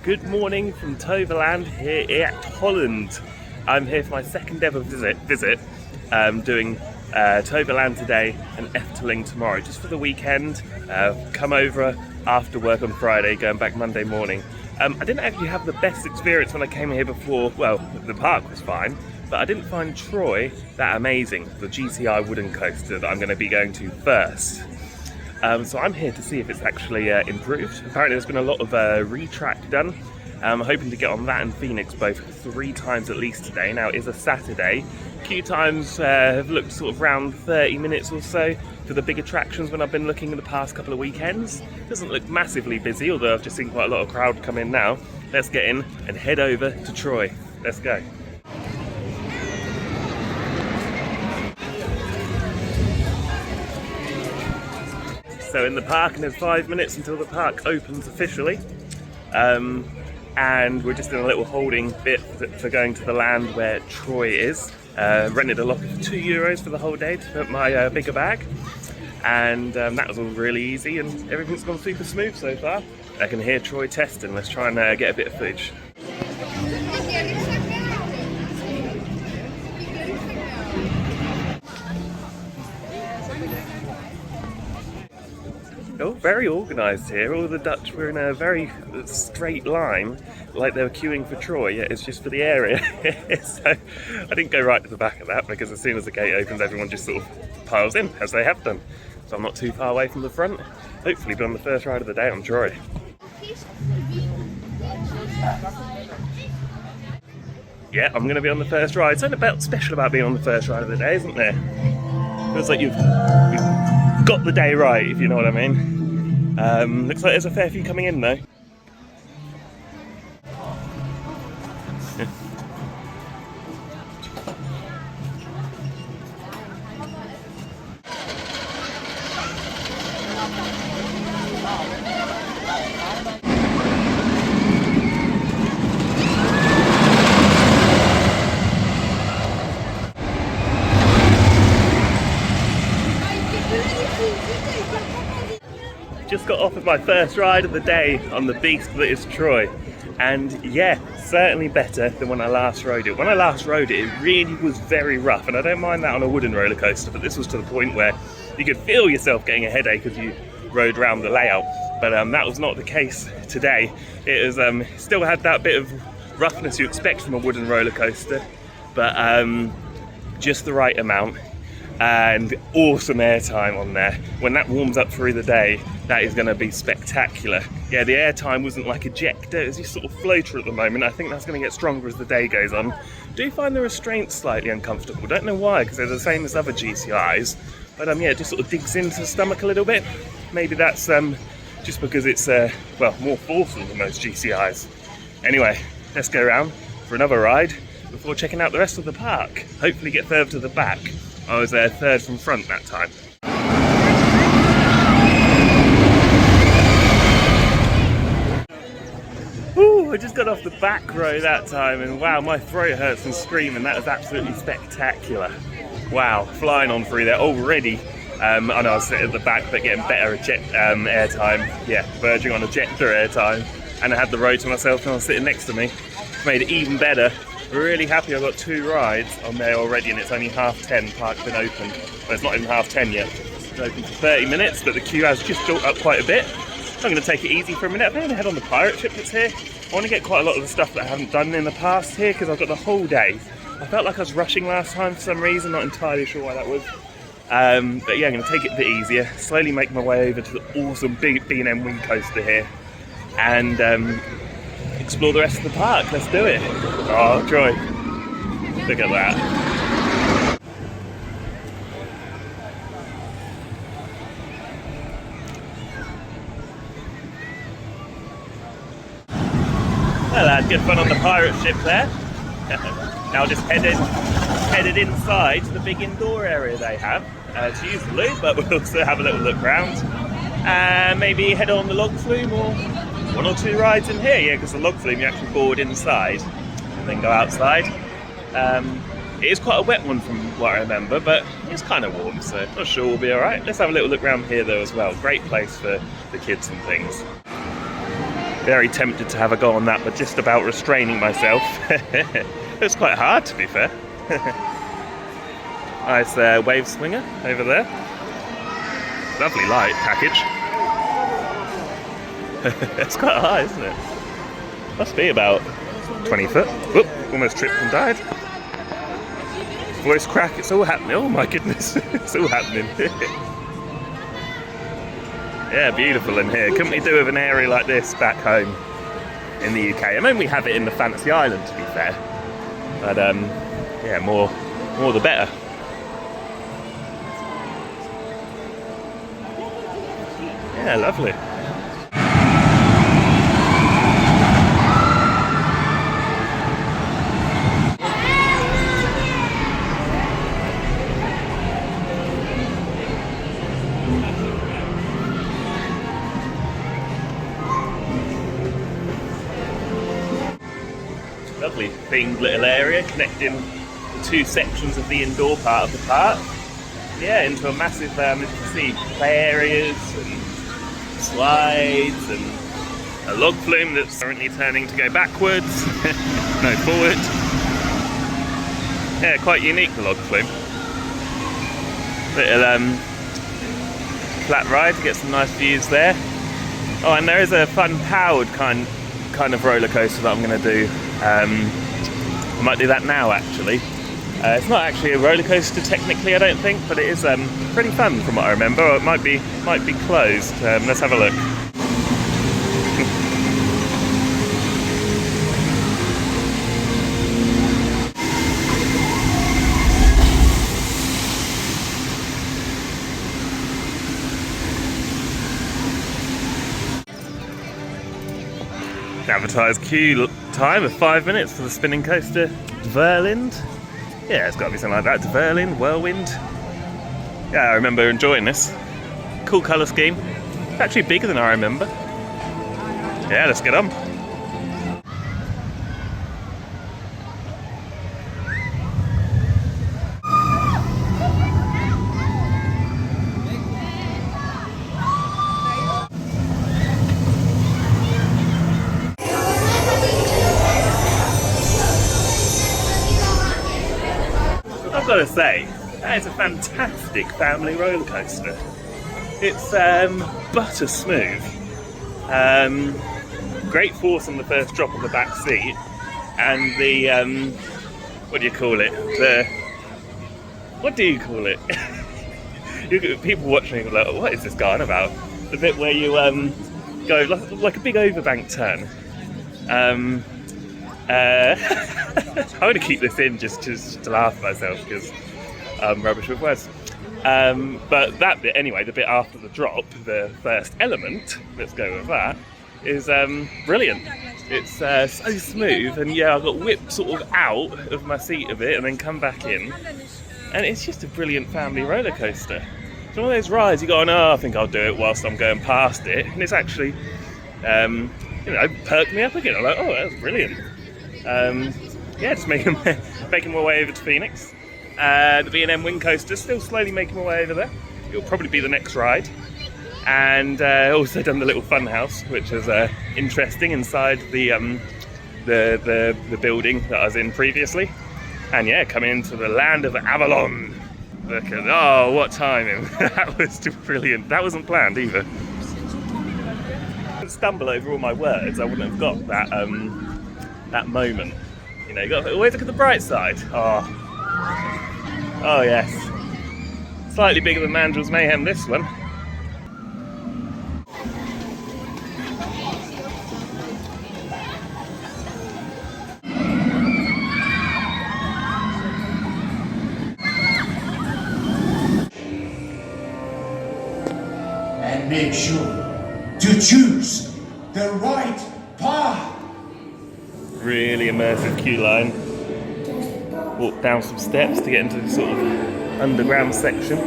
Good morning from Toverland here at Holland. I'm here for my second ever visit doing Toverland today and Efteling tomorrow, just for the weekend. Come over after work on Friday, going back Monday morning. I didn't actually have the best experience when I came here before. Well, the park was fine, but I didn't find Troy that amazing, the GCI wooden coaster that I'm going to be going to first. So I'm here to see if it's actually improved. Apparently there's been a lot of retrack done. I'm hoping to get on that and Phoenix both 3 times at least today. Now it is a Saturday. Queue times have looked sort of around 30 minutes or so for the big attractions when I've been looking in the past couple of weekends. Doesn't look massively busy, although I've just seen quite a lot of crowd come in now. Let's get in and head over to Troy. Let's go. So in the park, and there's 5 minutes until the park opens officially. And we're just in a little holding bit for going to the land where Troy is. Rented a locker for €2 for the whole day to put my bigger bag. And that was all really easy and everything's gone super smooth so far. I can hear Troy testing. Let's try and get a bit of footage. Oh, very organised here. All the Dutch were in a very straight line, like they were queuing for Troy, yet it's just for the area. So I didn't go right to the back of that, because as soon as the gate opens, everyone just sort of piles in, as they have done. So I'm not too far away from the front. Hopefully be on the first ride of the day on Troy. Yeah, I'm going to be on the first ride. Something about special about being on the first ride of the day, isn't there? Feels like you've got the day right, if you know what I mean. Looks like there's a fair few coming in though. Just got off of my first ride of the day on the beast that is Troy, and yeah, certainly better than when I last rode it. When I last rode it, it really was very rough, and I don't mind that on a wooden roller coaster, but this was to the point where you could feel yourself getting a headache as you rode around the layout. But that was not the case today. It was still had that bit of roughness you expect from a wooden roller coaster, but just the right amount. And awesome airtime on there. When that warms up through the day, that is going to be spectacular. Yeah, the airtime wasn't like ejector, it's just sort of floater at the moment. I think that's going to get stronger as the day goes on. Do find the restraints slightly uncomfortable. Don't know why, because they're the same as other GCIs. But yeah, it just sort of digs into the stomach a little bit. Maybe that's just because it's well, more forceful than most GCIs. Anyway, let's go around for another ride before checking out the rest of the park. Hopefully get further to the back. I was there third from front that time. Ooh, I just got off the back row that time, and wow, my throat hurts from screaming. That was absolutely spectacular. Wow, flying on through there already. I know I was sitting at the back, but getting better airtime. Yeah, verging on ejector airtime. And I had the row to myself and I was sitting next to me. Made it even better. Really happy I got 2 rides on there already, and it's only 10:30, park's been open. Well, it's not even 10:30 yet. It's open for 30 minutes, but the queue has just built up quite a bit. So I'm going to take it easy for a minute. I'm going to head on the pirate ship that's here. I want to get quite a lot of the stuff that I haven't done in the past here, because I've got the whole day. I felt like I was rushing last time for some reason, not entirely sure why that was. But yeah, I'm going to take it a bit easier, slowly make my way over to the awesome big B&M wing coaster here, and explore the rest of the park. Let's do it. Oh, Troy, look at that. Well, lad, good fun on the pirate ship there. Now just headed inside to the big indoor area they have to use the loo, but we'll also have a little look around and maybe head on the log flume or 1 or 2 rides in here. Yeah, because the log flume you actually board inside and then go outside. It is quite a wet one from what I remember, but it's kind of warm, so I'm sure we'll be alright. Let's have a little look around here though as well. Great place for the kids and things. Very tempted to have a go on that, but just about restraining myself. It's quite hard, to be fair. Nice wave swinger over there. Lovely light package. It's quite high, isn't it? Must be about 20 foot. Whoop, almost tripped and died. Voice crack, it's all happening. Oh my goodness, it's all happening. Yeah, beautiful in here. Couldn't we do with an area like this back home in the UK? I mean, we have it in the Fantasy Island, to be fair. But yeah, more the better. Yeah, lovely. Lovely themed little area connecting the two sections of the indoor part of the park. Yeah, into a massive, as you can see, play areas and slides and a log flume that's currently turning to go backwards, no forward. Yeah, quite unique, the log flume. Little flat ride to get some nice views there. Oh, and there is a fun powered kind of roller coaster that I'm going to do. I might do that now, actually. It's not actually a roller coaster technically, I don't think, but it is pretty fun from what I remember. Or it might be closed. Let's have a look. Advertised queue time of 5 minutes for the spinning coaster Toverland. Yeah, it's got to be something like that. Toverland, Whirlwind. Yeah, I remember enjoying this. Cool colour scheme. It's actually bigger than I remember. Yeah, let's get on. I've got to say, that is a fantastic family roller coaster. It's butter smooth. Great force on the first drop on the back seat, and the what do you call it? What do you call it? People watching are like, what is this guy on about? The bit where you go like a big overbank turn. I want to keep this in just to laugh at myself because I'm rubbish with words. But that bit anyway, the bit after the drop, the first element, let's go with that, is brilliant. It's so smooth, and yeah, I got whipped sort of out of my seat a bit and then come back in, and it's just a brilliant family roller coaster. It's one of those rides you go, oh, I think I'll do it whilst I'm going past it, and it's actually perked me up again. I'm like, oh, that was brilliant. Yeah, just making my way over to Phoenix. The B&M Wing Coaster, still slowly making my way over there. It'll probably be the next ride. And also done the little fun house, which was interesting inside the building that I was in previously. And yeah, coming into the land of Avalon. Look at, oh, what timing. That was brilliant. That wasn't planned either. If I didn't stumble over all my words, I wouldn't have got that moment. You know, you got to always look at the bright side. Oh yes. Slightly bigger than Mandel's Mayhem, this one. And make sure to choose the right path. Really immersive queue line. Walk down some steps to get into the sort of underground section.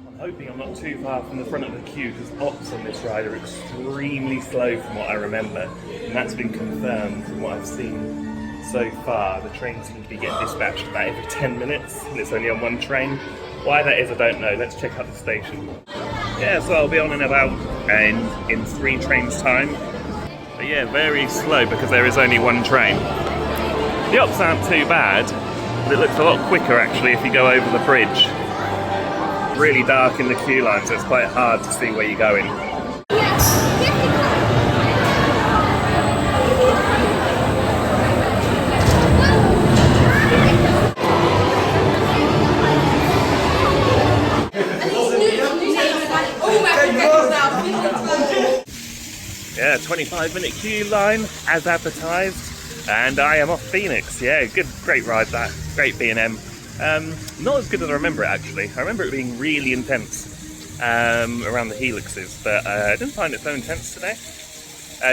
I'm hoping I'm not too far from the front of the queue because ops on this ride are extremely slow from what I remember, and that's been confirmed from what I've seen so far. The trains seem to be getting dispatched about every 10 minutes and it's only on one train. Why that is, I don't know. Let's check out the station. Yeah, so I'll be on in about in 3 trains time. But yeah, very slow because there is only 1 train. The ups aren't too bad, but it looks a lot quicker actually if you go over the bridge. Really dark in the queue line, so it's quite hard to see where you're going. Yeah, 25-minute queue line as advertised, and I am off Phoenix. Yeah, great ride that, great B&M. Not as good as I remember it actually. I remember it being really intense around the helixes, but I didn't find it so intense today.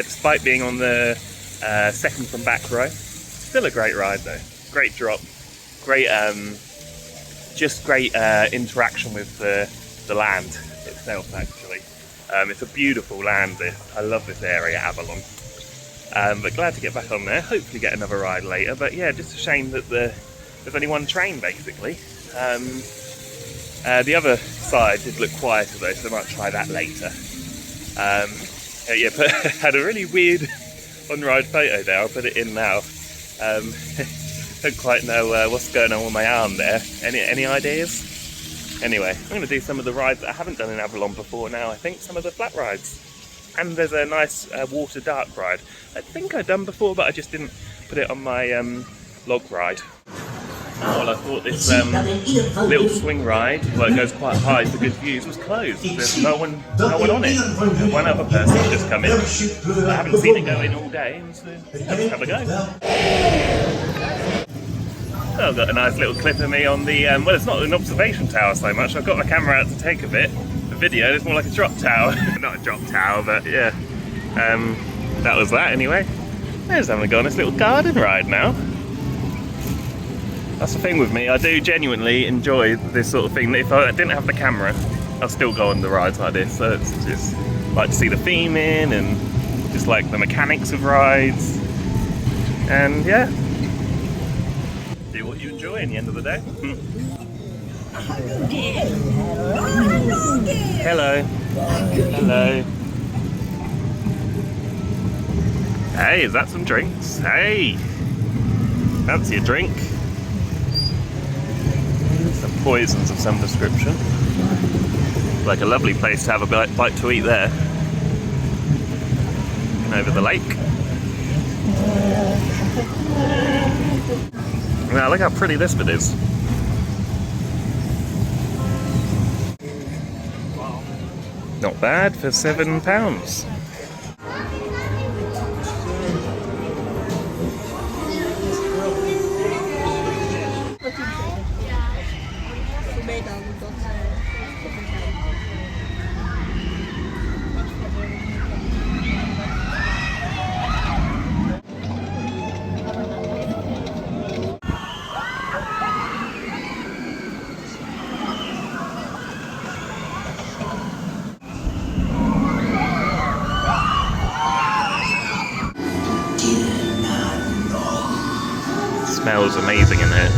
Despite being on the second from back row, still a great ride though. Great drop, great, just great interaction with the land itself actually. It's a beautiful land this. I love this area, Avalon. But glad to get back on there. Hopefully get another ride later. But yeah, just a shame that there's only 1 train basically. The other side did look quieter though, so I might try that later. Yeah, but had a really weird on-ride photo there. I'll put it in now. Don't quite know what's going on with my arm there. Any ideas? Anyway, I'm going to do some of the rides that I haven't done in Avalon before now. I think some of the flat rides. And there's a nice water dark ride. I think I've done before, but I just didn't put it on my log ride. Oh, well, I thought this little swing ride, where it goes quite high for good views, was closed. There's no one on it. One other person just come in. I haven't seen it go in all day, so let's have a go. So I've got a nice little clip of me on the, well, it's not an observation tower so much. I've got my camera out to take a video. It's more like a drop tower. Not a drop tower, but yeah. That was that anyway. There's having to go on this little garden ride now. That's the thing with me. I do genuinely enjoy this sort of thing. If I didn't have the camera, I'll still go on the rides like this. So it's just like to see the theming and just like the mechanics of rides. And yeah. Do what you enjoy in the end of the day. Hello. Hello. Hey, is that some drinks? Hey! Fancy a drink? Some poisons of some description. Like a lovely place to have a bite to eat there. And over the lake. Now look how pretty this bit is. Not bad for £7. Smells amazing in here.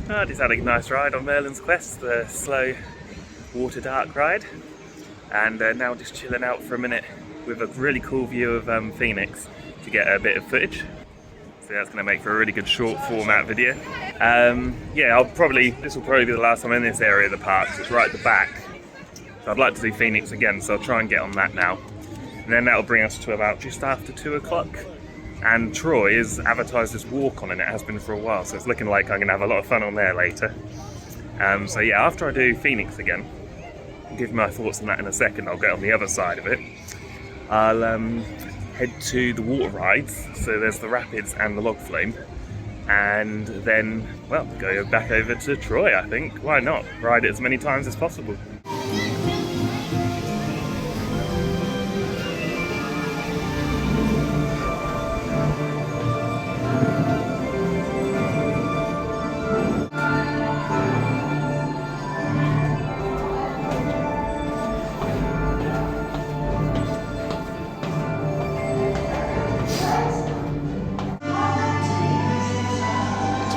I just had a nice ride on Merlin's Quest, the slow water dark ride, and now just chilling out for a minute with a really cool view of Phoenix to get a bit of footage. So that's going to make for a really good short format video. Yeah, this will probably be the last time in this area of the park, so it's right at the back. So I'd like to do Phoenix again, so I'll try and get on that now. And then that'll bring us to about just after 2 o'clock. And Troy is advertised this walk on, and it has been for a while, so it's looking like I'm going to have a lot of fun on there later. So yeah, after I do Phoenix again, I'll give my thoughts on that in a second. I'll get on the other side of it. I'll head to the water rides, so there's the rapids and the log flume, and then, well, go back over to Troy, I think. Why not? Ride it as many times as possible.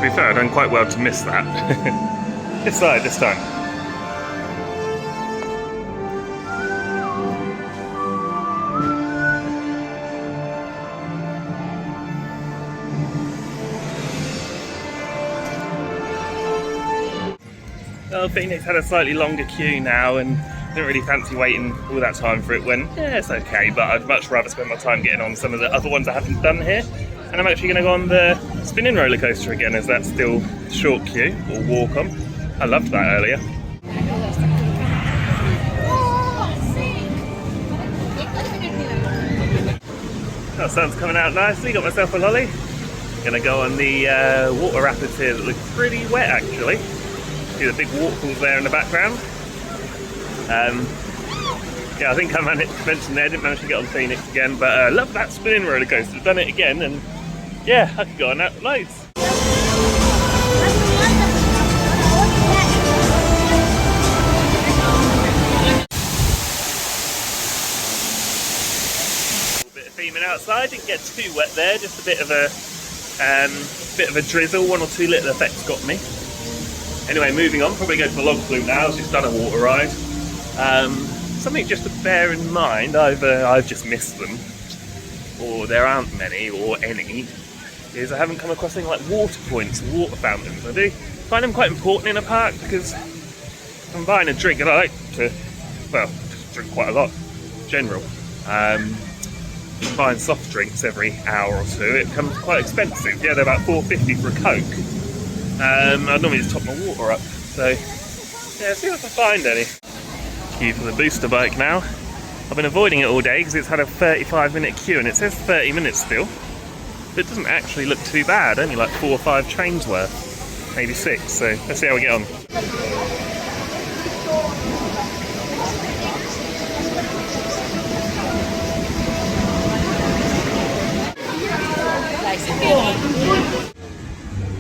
be fair, I've done quite well to miss that. This side this time. Well, Phoenix had a slightly longer queue now and didn't really fancy waiting all that time for it when, yeah, it's okay, but I'd much rather spend my time getting on some of the other ones I haven't done here. And I'm actually going to go on the spinning roller coaster again, as that's still short queue, or walk on. I loved that earlier. That sun's coming out nicely, got myself a lolly. Gonna go on the water rapids here that look pretty wet actually. See the big waterfalls there in the background. Yeah, I think I mentioned there, I didn't manage to get on Phoenix again, but I love that spinning roller coaster. I've done it again, and yeah, I could go on that loads. A bit of theming outside, didn't get too wet there, just a bit of a drizzle, 1 or 2 little effects got me. Anyway, moving on, probably go to the log flume now. I've just done a water ride. Something just to bear in mind, either I've just missed them, or there aren't many, or any, is I haven't come across anything like water points, water fountains. I do find them quite important in a park because if I'm buying a drink, and I like to, well, just drink quite a lot, in general. Buying soft drinks every hour or two, it becomes quite expensive. Yeah, they're about $4.50 for a Coke. I'd normally just top my water up, so yeah, see if I can find any. Queue for the booster bike now. I've been avoiding it all day because it's had a 35-minute queue and it says 30 minutes still. But it doesn't actually look too bad, only like 4 or 5 trains worth, maybe 6, so let's see how we get on.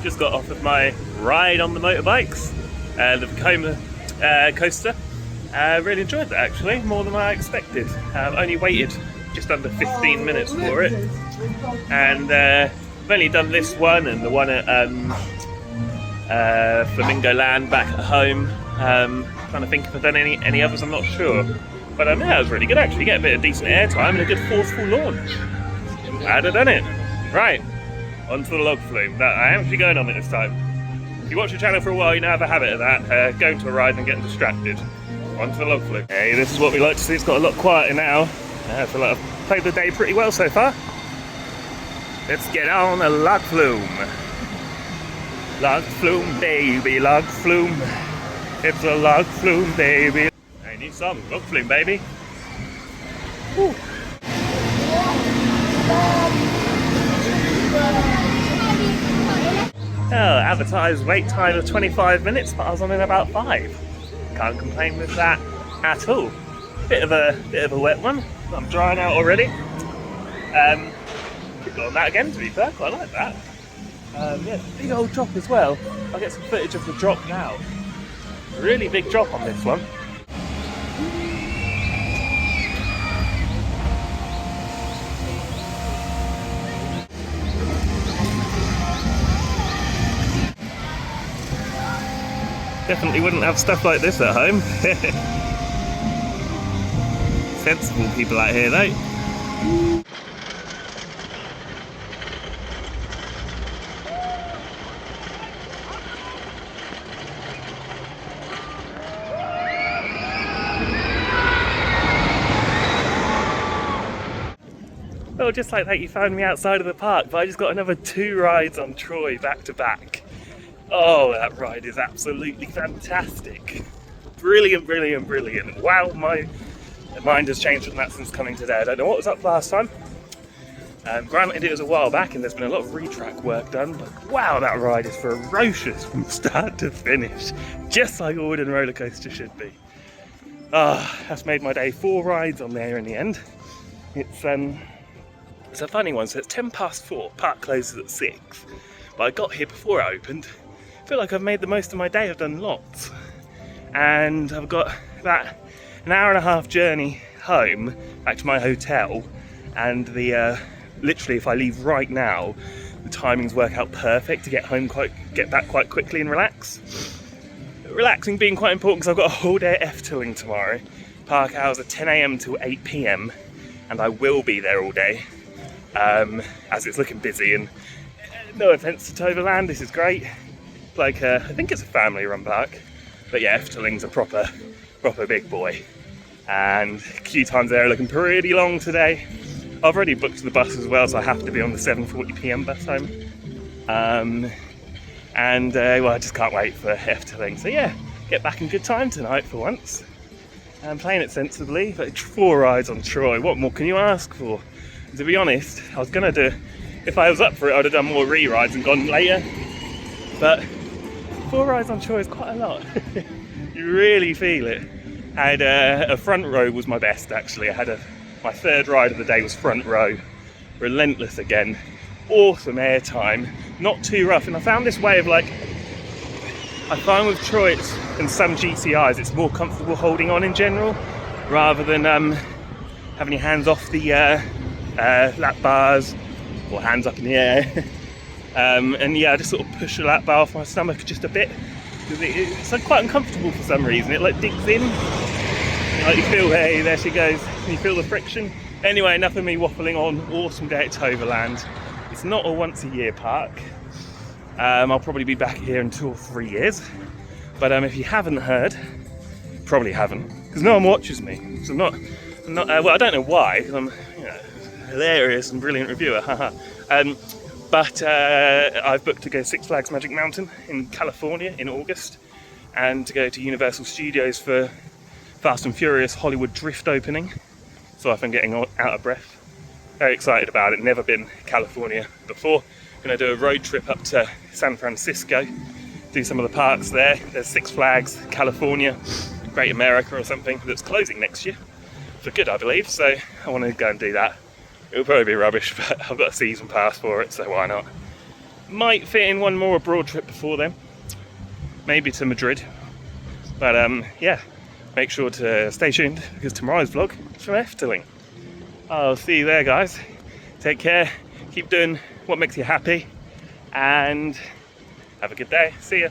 Just got off of my ride on the motorbikes, the Vekoma coaster. Really enjoyed that actually, more than I expected. Only waited just under 15 minutes for it, and I've only done this one and the one at Flamingo Land back at home. Trying to think if I've done any others, I'm not sure. But yeah, that was really good actually, get a bit of decent airtime and a good forceful launch. Glad I've done it. Right, onto the log flume. I am actually going on it this time. If you watch the channel for a while, you now have a habit of that, going to a ride and getting distracted. Onto the log flume. Hey, this is what we like to see. It's got a lot quieter now. I feel like I've played the day pretty well so far. Let's get on a log flume. Log flume, baby, log flume. It's a log flume, baby. I need some log flume, baby. Woo. Oh, advertised wait time of 25 minutes, but I was on in about 5. Can't complain with that at all. Bit of a wet one. I'm drying out already. Could go on that again, to be fair. Quite like that. Yeah, big old drop as well. I'll get some footage of the drop now. Really big drop on this one. Definitely wouldn't have stuff like this at home. Sensible people out here though. Well, just like that you found me outside of the park, but I just got another 2 rides on Troy back to back. Oh, that ride is absolutely fantastic. Brilliant, brilliant, brilliant. Wow, my mind has changed from that since coming today. I don't know what was up last time. Granted, it was a while back and there's been a lot of retrack work done, but wow, that ride is ferocious from start to finish. Just like a wooden roller coaster should be. That's made my day. 4 rides on there in the end. It's a funny one, so it's 4:10. Park closes at 6. But I got here before it opened. I feel like I've made the most of my day. I've done lots, and I've got about an hour-and-a-half journey home back to my hotel, and the literally, if I leave right now, the timings work out perfect to get back quite quickly and relax. Relaxing being quite important because I've got a whole day at Efteling tomorrow. Park hours are 10 AM till 8 PM, and I will be there all day, as it's looking busy. And no offence to Toverland, this is great. Like, I think it's a family-run park, but yeah, Efteling's a proper big boy. And queue times there are looking pretty long today. I've already booked the bus as well, so I have to be on the 7:40 PM bus home. Well, I just can't wait for Efteling. So yeah, get back in good time tonight for once. I'm playing it sensibly, but 4 rides on Troy, what more can you ask for? And to be honest, I was gonna do, if I was up for it, I'd have done more re-rides and gone later. But 4 rides on Troy is quite a lot. You really feel it. I had a front row was my best actually. My 3rd ride of the day was front row. Relentless again. Awesome airtime, not too rough. And I found this way of I find with Troy and some GCIs, it's more comfortable holding on in general, rather than having your hands off the lap bars or hands up in the air. And yeah, I just sort of push the lap bar off my stomach just a bit, because it's quite uncomfortable for some reason. It digs in. You feel, hey, there she goes. Can you feel the friction? Anyway, enough of me waffling on. Awesome day at Toverland. It's not a once a year park. I'll probably be back here in 2 or 3 years. But if you haven't heard, probably haven't, because no one watches me. So I'm not. Well, I don't know why, because I'm hilarious and brilliant reviewer. But I've booked to go Six Flags Magic Mountain in California in August, and to go to Universal Studios for Fast and Furious Hollywood Drift opening. So if I'm getting out of breath. Very excited about it. Never been California before. Going to do a road trip up to San Francisco, do some of the parks there. There's Six Flags California, Great America or something, that's closing next year for good, I believe. So I want to go and do that. It'll probably be rubbish, but I've got a season pass for it, so why not? Might fit in one more abroad trip before then, maybe to Madrid. But yeah, make sure to stay tuned, because tomorrow's vlog is from Efteling. I'll see you there, guys. Take care, keep doing what makes you happy, and have a good day. See ya.